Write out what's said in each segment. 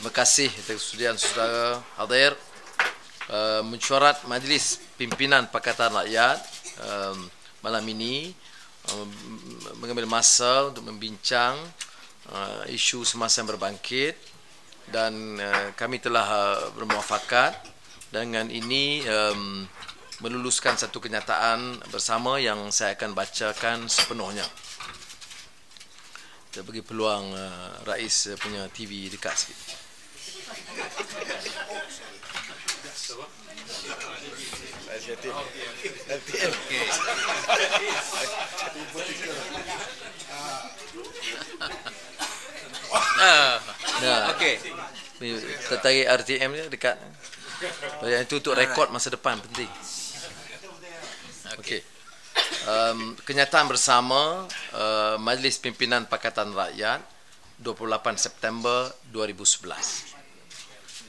Terima kasih atas kesudian saudara hadir. Mesyuarat Majlis Pimpinan Pakatan Rakyat malam ini mengambil masa untuk membincang isu semasa yang berbangkit, dan kami telah bermuafakat dengan ini meluluskan satu kenyataan bersama yang saya akan bacakan sepenuhnya. Kita bagi peluang Rais punya TV dekat sikit. Okey. Tertarik RTM dia dekat. Yang itu untuk rekod masa depan penting. Okey. Kenyataan bersama Majlis Pimpinan Pakatan Rakyat 28 September 2011.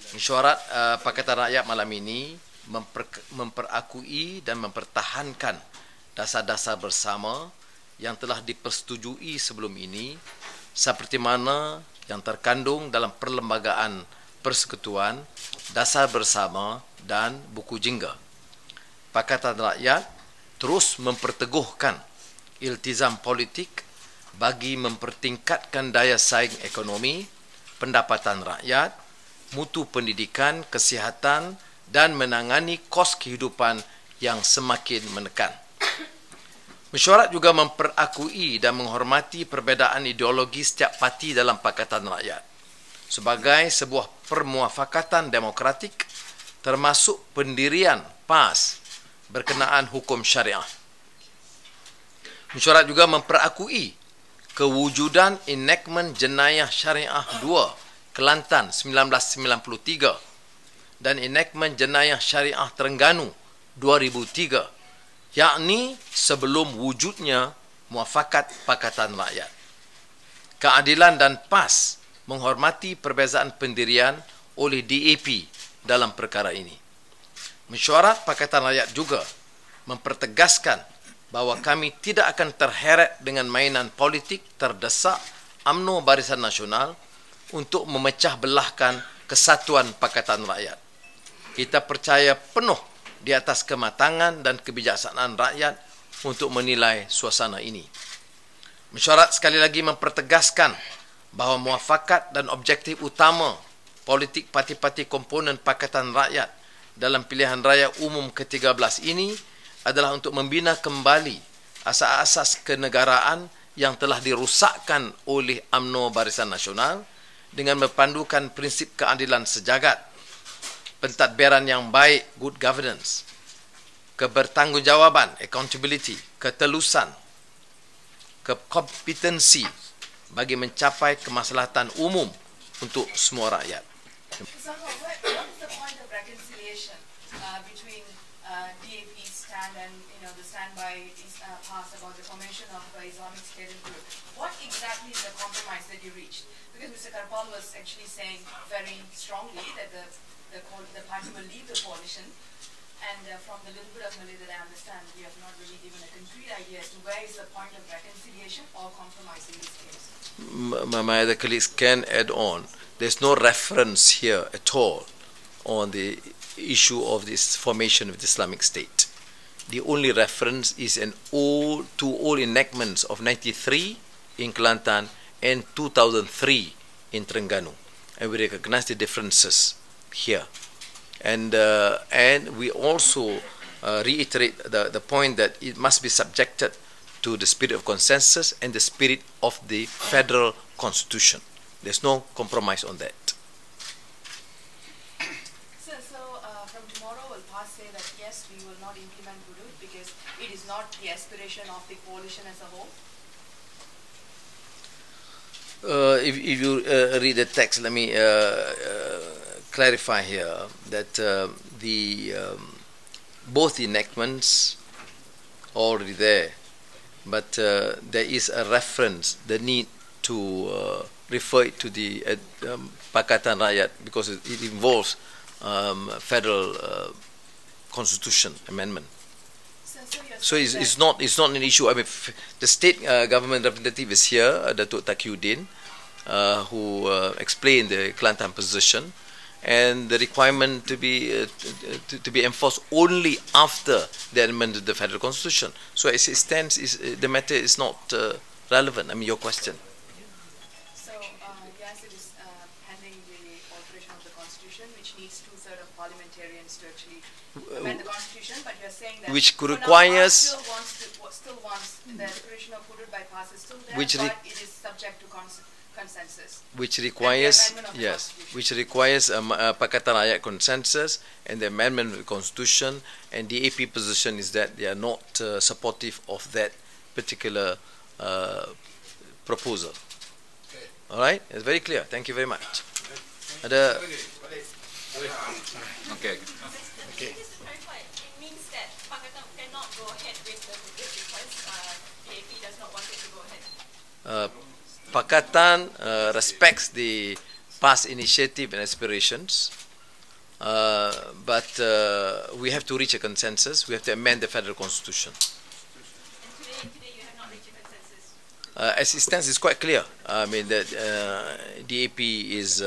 Mesyuarat Pakatan Rakyat malam ini memperakui dan mempertahankan dasar-dasar bersama yang telah dipersetujui sebelum ini, seperti mana yang terkandung dalam Perlembagaan Persekutuan, Dasar Bersama dan Buku Jingga. Pakatan Rakyat terus memperteguhkan iltizam politik bagi mempertingkatkan daya saing ekonomi, pendapatan rakyat, mutu pendidikan, kesihatan dan menangani kos kehidupan yang semakin menekan. Mesyuarat juga memperakui dan menghormati perbezaan ideologi setiap parti dalam Pakatan Rakyat sebagai sebuah permuafakatan demokratik, termasuk pendirian PAS berkenaan hukum syariah. Mesyuarat juga memperakui kewujudan enactment Jenayah Syariah 2 Kelantan 1993 dan enactment Jenayah Syariah Terengganu 2003, yakni sebelum wujudnya muafakat Pakatan Rakyat. Keadilan dan PAS menghormati perbezaan pendirian oleh DAP dalam perkara ini. Mesyuarat Pakatan Rakyat juga mempertegaskan bahawa kami tidak akan terheret dengan mainan politik terdesak UMNO Barisan Nasional untuk memecah belahkan kesatuan Pakatan Rakyat. Kita percaya penuh di atas kematangan dan kebijaksanaan rakyat untuk menilai suasana ini. Mesyuarat sekali lagi mempertegaskan bahawa muafakat dan objektif utama politik parti-parti komponen Pakatan Rakyat dalam pilihan raya umum ke-13 ini adalah untuk membina kembali asas-asas kenegaraan yang telah dirosakkan oleh UMNO Barisan Nasional dengan berpandukan prinsip keadilan sejagat, pentadbiran yang baik, good governance, kebertanggungjawaban, accountability, ketelusan, kompetensi bagi mencapai kemaslahatan umum untuk semua rakyat. So, what is the point of reconciliation between DAP's stand and the stand by PAS about the formation of the Islamic State in Hudud? What exactly is the compromise that you reached? Because Mr. Karpal was actually saying very strongly that the party will leave the coalition, and from the little bit of Malay that I understand, you have not really given a concrete idea as to where is the point of reconciliation or compromise in this case. My other colleagues can add on. There's no reference here at all on the issue of this formation of the Islamic State. The only reference is to all enactments of 93 in Kelantan and 2003 in Terengganu, and we recognize the differences here, and we also reiterate the point that it must be subjected to the spirit of consensus and the spirit of the federal constitution. There's no compromise on that. So from tomorrow will PAS say that yes, we will not implement Hudud because it is not the aspiration of the coalition as a whole? If you read the text, let me clarify here that both enactments are already there, but there is a reference, the need to refer it to the Pakatan Rakyat because it involves federal constitution amendment. So it's not an issue. I mean, the state government representative is here, Datuk Taqiyuddin, who explained the Kelantan position, and the requirement to be enforced only after the amendment of the Federal Constitution. So as it stands, the matter is not relevant. I mean, your question. So yes, it is pending the alteration of the Constitution, which needs 2/3 of parliamentarians to actually amend the Constitution. But you're saying that which for now, requires still wants the declaration of Hudud bypass is still there, which but it is subject to consensus. Which requires, amendment of the yes, Constitution. which requires Pakatan Rakyat consensus and the amendment of the Constitution, and the AP position is that they are not supportive of that particular proposal. All right, it's very clear. Thank you very much. Okay. Okay. Just to clarify, it means that Pakatan cannot go ahead with the Hudud because DAP does not want it to go ahead. Pakatan respects the past initiative and aspirations, but we have to reach a consensus. We have to amend the Federal Constitution. And today you have not reached a consensus. As it stands, it's quite clear. I mean that DAP is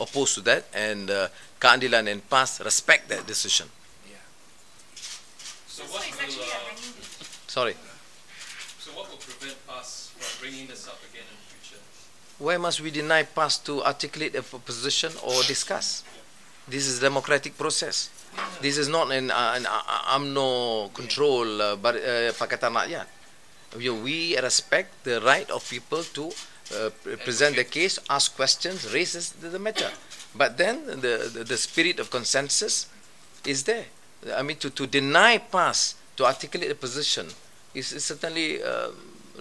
opposed to that, and Keadilan and PAS respect that decision. So it's actually a hanging Sorry. So what will prevent us from bringing this up again in the future? Why must we deny PAS to articulate a position or discuss? This is a democratic process. This is not an UMNO control Pakatan Rakyat. We respect the right of people to present the case, ask questions, raise the matter. But then the spirit of consensus is there. I mean, to deny PAS to articulate a position is certainly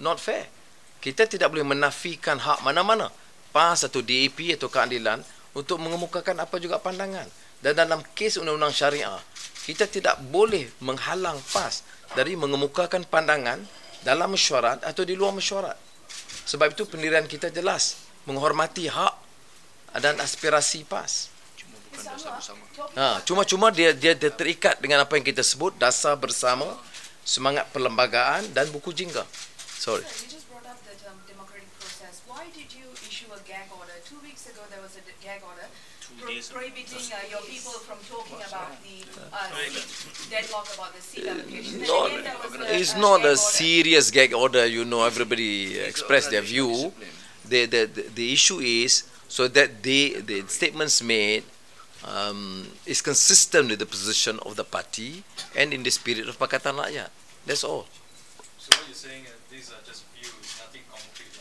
not fair. Kita tidak boleh menafikan hak mana-mana, PAS atau DAP atau Keadilan, untuk mengemukakan apa juga pandangan. Dan dalam kes undang-undang syariah, kita tidak boleh menghalang PAS dari mengemukakan pandangan dalam mesyuarat atau di luar mesyuarat. Sebab itu pendirian kita jelas, menghormati hak dan aspirasi PAS. Cuma dia terikat dengan apa yang kita sebut dasar bersama, semangat perlembagaan dan buku jingga. Sorry. Sir, you just brought up the term democratic process. Why did you issue a gag order? 2 weeks ago there was a gag order prohibiting your people from talking about the deadlock about the seat allocation. It's not a serious gag order, you know, everybody expressed their view. The issue is so that the statements made is consistent with the position of the party and in the spirit of Pakatan Rakyat. That's all. So what you're saying is these are just views, nothing concrete.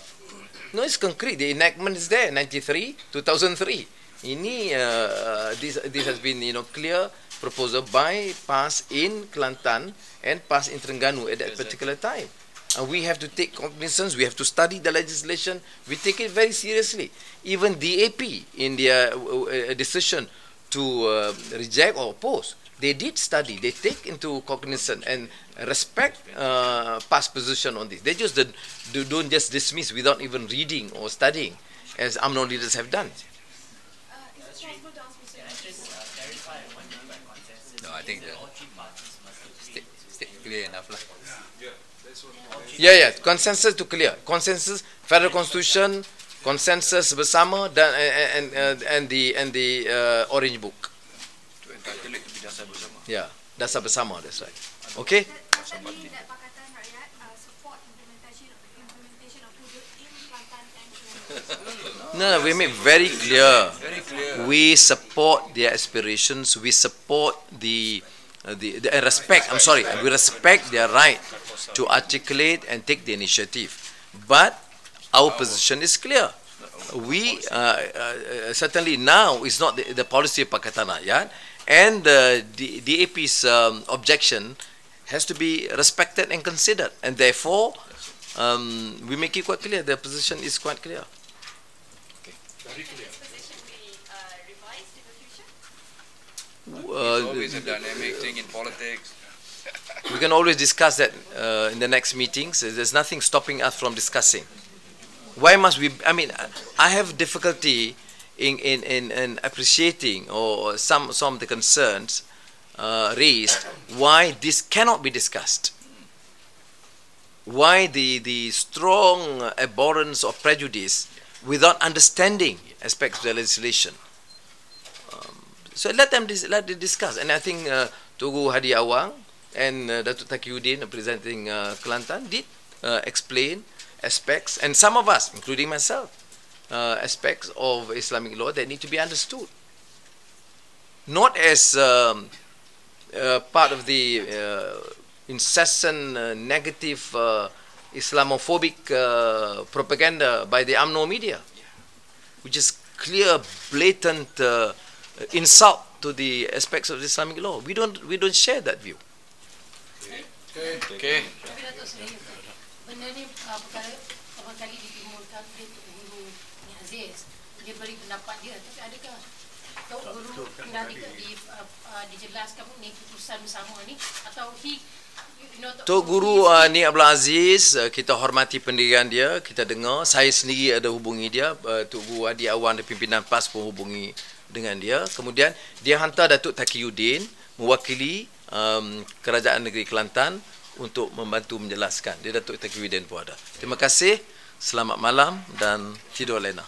No, it's concrete. The enactment is there, 93, 2003. This has been, clear proposal by PAS in Kelantan and PAS in Terengganu at that particular time. And we have to take cognizance, we have to study the legislation, we take it very seriously. Even DAP in their decision to reject or oppose, they did study, they take into cognizance and respect PAS position on this. They just don't just dismiss without even reading or studying, as UMNO leaders have done. No, I think clear enough lah. Yeah, consensus to clear. Consensus, Federal Constitution, consensus bersama dan and the Orange Book. To entitle it to be dasar bersama. Yeah, dasar bersama, that's right. Okay? Does that mean that Pakatan Rakyat support implementation of Hudud in Kelantan and Terengganu? No, we make very clear. Very clear. We support their aspirations. We support the respect. I'm sorry. We respect their right to articulate and take the initiative. But our position is clear. We certainly now is not the policy of Pakatan Rakyat, and the DAP's objection has to be respected and considered. And therefore, we make it quite clear. The position is quite clear. Very clear. This position be revised in the future? It's always a dynamic thing in politics. We can always discuss that in the next meetings. There's nothing stopping us from discussing. Why must we? I mean, I have difficulty in appreciating or some of the concerns raised. Why this cannot be discussed? Why the strong abhorrence or prejudice without understanding aspects of the legislation. So let them discuss. And I think Tugu Hadi Awang and Datuk Taqiyuddin representing Kelantan did explain aspects, and some of us, including myself, aspects of Islamic law that need to be understood. Not as part of the incessant negative Islamophobic propaganda by the UMNO media, which is clear, blatant insult to the aspects of Islamic law. We don't share that view. Okay. Tapi Datuk Seri, benda ni perkara pertama kali ditimulkan oleh Tok Guru Ni Aziz. Dia beri pendapat dia. Tapi adakah Tok Guru pernah dijelaskan ni keputusan bersama ni, atau Tok Guru Ni Abdul Aziz, kita hormati pendirian dia, kita dengar. Saya sendiri ada hubungi dia. Tok Guru Hadi Awang dan pimpinan PAS pun hubungi dengan dia. Kemudian dia hantar Datuk Taqiyuddin mewakili Kerajaan Negeri Kelantan untuk membantu menjelaskan. Dia Datuk Taqiyuddin pun ada. Terima kasih. Selamat malam dan tidur lena.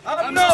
UMNO!